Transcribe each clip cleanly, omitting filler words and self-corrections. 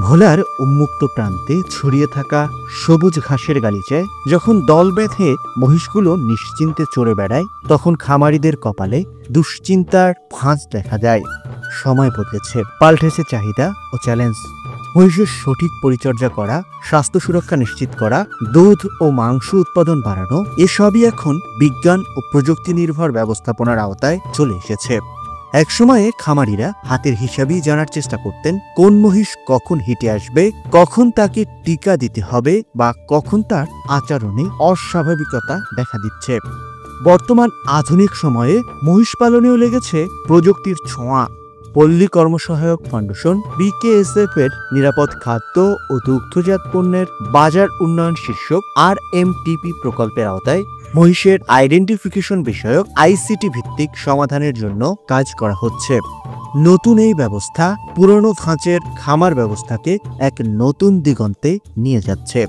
ভোলার উন্মুক্ত প্রান্তে ছড়িয়ে থাকা সবুজ ঘাসের গালিচায় যখন দল বেঁধে মহিষগুলো নিশ্চিন্তে চড়ে বেড়ায়, তখন খামারিদের কপালে দুশ্চিন্তার ভাঁজ দেখা যায়। সময় বদলেছে, পাল্টেছে চাহিদা ও চ্যালেঞ্জ। মহিষের সঠিক পরিচর্যা করা, স্বাস্থ্য সুরক্ষা নিশ্চিত করা, দুধ ও মাংস উৎপাদন বাড়ানো, এসবই এখন বিজ্ঞান ও প্রযুক্তি নির্ভর ব্যবস্থাপনার আওতায় চলে এসেছে। একসময়ে খামারিরা হাতের হিসাবেই জানার চেষ্টা করতেন কোন মহিষ কখন হিটে আসবে, কখন তাকে টিকা দিতে হবে বা কখন তার আচরণে অস্বাভাবিকতা দেখা দিচ্ছে। বর্তমান আধুনিক সময়ে মহিষ পালনেও লেগেছে প্রযুক্তির ছোঁয়া। পল্লী কর্মসহায়ক ফাউন্ডেশন BKSF এর নিরাপদ খাদ্য ও দুগ্ধজাত পণ্যের বাজার উন্নয়ন শীর্ষক RMTP প্রকল্পের আওতায় মহিষের আইডেন্টিফিকেশন বিষয়ক ICT ভিত্তিক সমাধানের জন্য কাজ করা হচ্ছে। নতুন এই ব্যবস্থা পুরনো ধাঁচের খামার ব্যবস্থাকে এক নতুন দিগন্তে নিয়ে যাচ্ছে।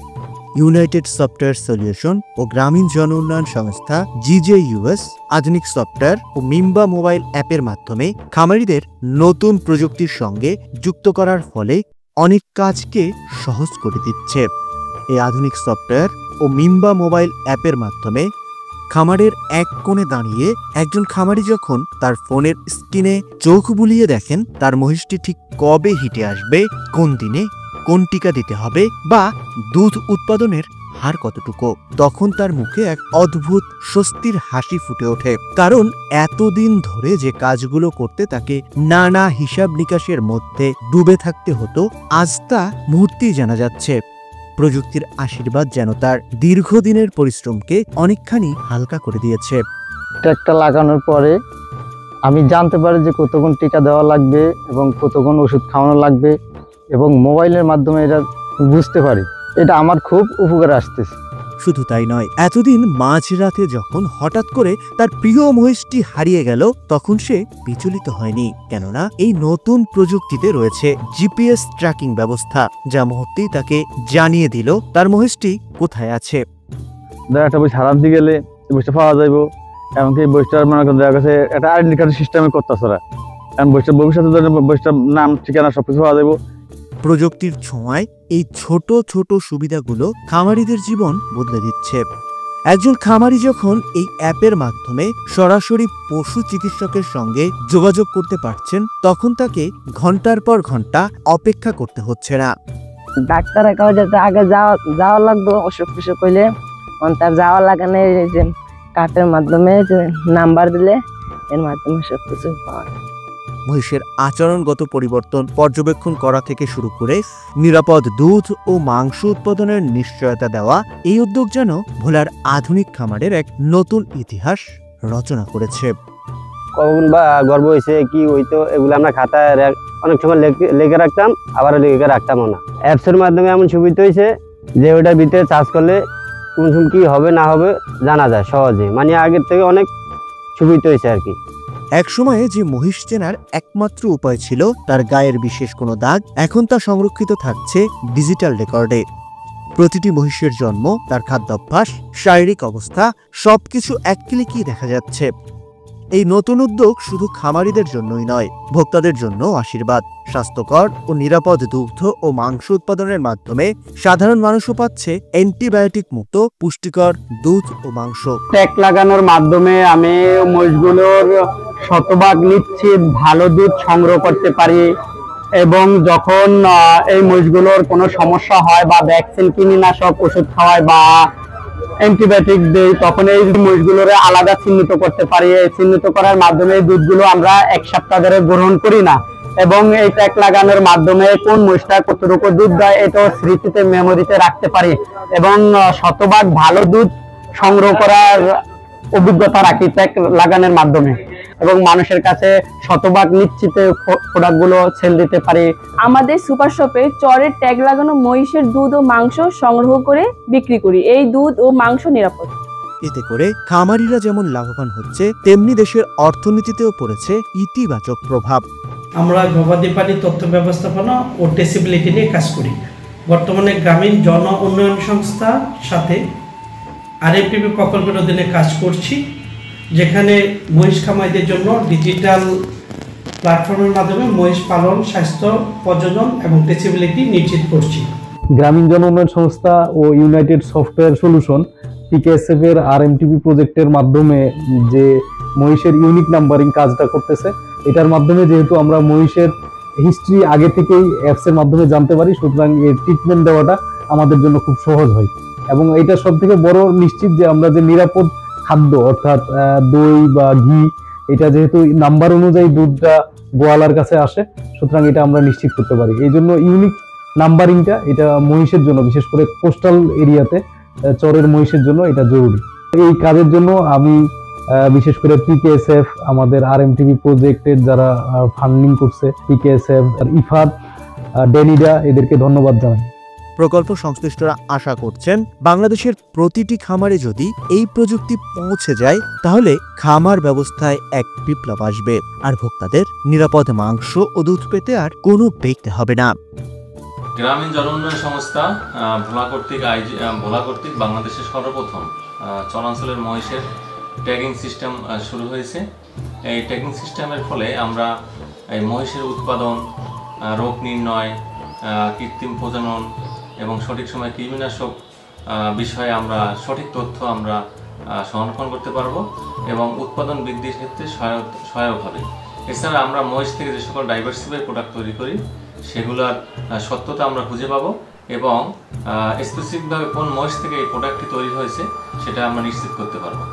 ইউনাইটেড সফটওয়্যার সলিউশন ও গ্রামীণ জন উন্নয়ন সংস্থা GJUS আধুনিক সফটওয়্যার ও মিম্বা মোবাইল অ্যাপের মাধ্যমে খামারিদের নতুন প্রযুক্তির সঙ্গে যুক্ত করার ফলে অনেক কাজকে সহজ করে দিচ্ছে। এই আধুনিক সফটওয়্যার ও মিম্বা মোবাইল অ্যাপের মাধ্যমে খামারের এক কোণে দাঁড়িয়ে একজন খামারি যখন তার ফোনের স্ক্রিনে চোখ বুলিয়ে দেখেন তার মহিষটি ঠিক কবে হিটে আসবে, কোন দিনে কোন টিকা দিতে হবে বা দুধ উৎপাদনের হার কতটুকু, তখন তার মুখে এক অদ্ভুত স্বস্তির হাসি ফুটে ওঠে। কারণ এতদিন ধরে যে কাজগুলো করতে তাকে নানা হিসাব নিকাশের মধ্যে ডুবে থাকতে হতো, আজ তা মুহূর্তেই জানা যাচ্ছে। প্রযুক্তির আশীর্বাদ যেন তার দীর্ঘদিনের পরিশ্রমকে অনেকখানি হালকা করে দিয়েছে। ট্র্যাক্টর লাগানোর পরে আমি জানতে পারি যে কতক্ষণ টিকা দেওয়া লাগবে এবং কতক্ষণ ওষুধ খাওয়ানো লাগবে, এবং মোবাইলের মাধ্যমে এটা বুঝতে পারি। এটা আমার খুব উপকারে আসতেছে। শুধু তাই নয়, এতদিন মাঝরাতে যখন হঠাৎ করে তার প্রিয় মহিষটি হারিয়ে গেল, তখন সে বিচলিত হয়নি। কেননা এই নতুন প্রযুক্তিতে রয়েছে GPS ট্র্যাকিং ব্যবস্থা, যা মুহূর্তেই তাকে জানিয়ে দিল তার মহিষটি কোথায় আছে। একটা বই খারাপ দিয়ে গেলে বইটা পাওয়া যাইব, এমনকি বইটার মানে দেখা গেছে একটা আইডেন্টি কার্ড সিস্টেমে করতেছে, এমন বইটা ভবিষ্যতে বইটার নাম ঠিকানা সবকিছু পাওয়া যাইব। প্রযুক্তির ছোঁয়ায় এই ছোট ছোট সুবিধাগুলো খামারিদের জীবন বদলে দিচ্ছে। একজন খামারি যখন এই অ্যাপের মাধ্যমে সরাসরি পশু চিকিৎসকের সঙ্গে যোগাযোগ করতে পারছেন, তখন তাকে ঘন্টার পর ঘন্টা অপেক্ষা করতে হচ্ছে না। ডাক্তারের কাছে আগে যাওয়া লাগতো, অসুখ বিসুখ হইলে তার যাওয়া লাগে না। এই যে কার্ডের মাধ্যমে যে নাম্বার দিলে এর মাধ্যমে সবকিছু পাওয়া যায়। মহিষের আচরণগত পরিবর্তন পর্যবেক্ষণ করা থেকে শুরু করে নিরাপদ দুধ ও মাংস উৎপাদনের নিশ্চয়তা দেওয়া, এই উদ্যোগ যেন ভোলার আধুনিক খামারের এক নতুন ইতিহাস রচনা করেছে। কখন বা গর্ব হয়েছে কি হইতো, এগুলো আমরা খাতায় অনেক সময় লেখে রাখতাম, আবার লেখে রাখতামও না। অ্যাপসের মাধ্যমে এমন সুবিধা হয়েছে যে ওইটার ভিতরে চার্জ করলে কোন সময় কি হবে না হবে জানা যায় সহজে, মানে আগের থেকে অনেক সুবিধা হয়েছে আর কি। এক সময়ে যে মহিষ চেনার একমাত্র উপায় ছিল তার গায়ের বিশেষ কোনো দাগ, এখন তা সংরক্ষিত থাকছে ডিজিটাল রেকর্ডে। প্রতিটি মহিষের জন্ম, তার খাদ্যাভ্যাস, শারীরিক অবস্থা সবকিছু এক ক্লিকেই দেখা যাচ্ছে। এই নতুন উদ্যোগ শুধু খামারিদের জন্যই নয়, ভোক্তাদের জন্য আশীর্বাদ। স্বাস্থ্যকর ও নিরাপদ দুগ্ধ ও মাংস উৎপাদনের মাধ্যমে সাধারণ মানুষও পাচ্ছে অ্যান্টিবায়োটিক মুক্ত পুষ্টিকর দুধ ও মাংস। ট্যাগ লাগানোর মাধ্যমে আমি মহিষগুলোর শতভাগ নিশ্চিত ভালো দুধ সংগ্রহ করতে পারি, এবং যখন এই মহিষগুলোর কোনো সমস্যা হয় বা ভ্যাকসিন কীটনাশক ওষুধ খাওয়ায় বা অ্যান্টিবায়োটিক দেই, তখন এই মহিষগুলোর আলাদা চিহ্নিত করতে পারি। এই চিহ্নিত করার মাধ্যমে এই দুধগুলো আমরা এক সপ্তাহ ধরে গ্রহণ করি না, এবং এই ট্যাগ লাগানোর মাধ্যমে কোন মহিষটা কতটুকু দুধ দেয় এটাও স্মৃতিতে মেমোরিতে রাখতে পারি, এবং শতভাগ ভালো দুধ সংগ্রহ করার অভিজ্ঞতা রাখি ট্যাগ লাগানোর মাধ্যমে, এবং মানুষের কাছে শতভাগ নিশ্চিত প্রোডাক্টগুলো সেল দিতে পারি। আমাদের সুপার শপে চরের ট্যাগ লাগানো মহিষের দুধ ও মাংস সংগ্রহ করে বিক্রি করি। এই দুধ ও মাংস নিরাপদ। এতে করে খামারিরা যেমন লাভবান হচ্ছে, তেমনি দেশের অর্থনীতিতেও পড়েছে ইতিবাচক প্রভাব। আমরা গবাদি প্রাণী তথ্য ব্যবস্থাপনা ও ট্রেসিবিলিটি নিয়ে কাজ করি। বর্তমানে গ্রামীণ জন উন্নয়ন সংস্থার সাথে RMTP প্রকল্পের অধীনে কাজ করছি, যেখানে মহিষ খামারিদের জন্য ডিজিটাল প্ল্যাটফর্মের মাধ্যমে মহিষ পালন, স্বাস্থ্য, প্রজনন এবং ট্রেসেবিলিটি নিশ্চিত করছি। গ্রামীণ জন উন্নয়ন সংস্থা ও ইউনাইটেড সফটওয়্যার সলিউশন পিকেএসএফ এর আরএমটিপি প্রজেক্টের মাধ্যমে যে মহিষের ইউনিক নাম্বারিং কাজটা করতেছে, এটার মাধ্যমে যেহেতু আমরা মহিষের হিস্ট্রি আগে থেকেই অ্যাপসের মাধ্যমে জানতে পারি, সুতরাং এর ট্রিটমেন্ট দেওয়াটা আমাদের জন্য খুব সহজ হয়। এবং এটা সব থেকে বড় নিশ্চিত যে আমরা যে নিরাপদ খাদ্য অর্থাৎ দই বা ঘি, এটা যেহেতু নাম্বার অনুযায়ী দুধটা গোয়ালার কাছে আসে, সুতরাং এটা আমরা নিশ্চিত করতে পারি। এই জন্য ইউনিক নাম্বারিংটা এটা মহিষের জন্য, বিশেষ করে কোস্টাল এরিয়াতে চরের মহিষের জন্য এটা জরুরি। এই কাজের জন্য আমি বিশেষ করে পিকেএসএফ, আমাদের আরএমটিপি প্রজেক্টের যারা ফান্ডিং করছে, পিকেএসএফ, ইফাদ, ডেনিডা, এদেরকে ধন্যবাদ জানাই। প্রকল্প সংশ্লিষ্টরা আশা করছেন বাংলাদেশের প্রতিটি খামারে যদি এই প্রযুক্তি পৌঁছে যায়, তাহলে খামার ব্যবস্থায় এক বিপ্লব আসবে, আর ভোক্তাদের নিরাপদ মাংস ও দুধ পেতে আর কোনো দেখতে হবে না। গ্রামীণ জন উন্নয়ন সংস্থা ভোলা কর্তৃক বাংলাদেশের সর্বপ্রথম চরাঞ্চলের মহিষের ট্যাগিং সিস্টেম শুরু হয়েছে। এই ট্যাগিং সিস্টেমের ফলে আমরা এই মহিষের উৎপাদন, রোগ নির্ণয়, কৃত্রিম প্রজনন এবং সঠিক সময়ে কৃমিনাশক বিষয়ে আমরা সঠিক তথ্য আমরা সংরক্ষণ করতে পারবো এবং উৎপাদন বৃদ্ধির ক্ষেত্রে সহায়ক হবে। এছাড়া আমরা মহিষ থেকে যে সকল ডাইভার্সিফাই প্রোডাক্ট তৈরি করি, সেগুলোর সত্যতা আমরা খুঁজে পাবো এবং স্পেসিফিকভাবে কোন মহিষ থেকে এই প্রোডাক্টটি তৈরি হয়েছে সেটা আমরা নিশ্চিত করতে পারবো।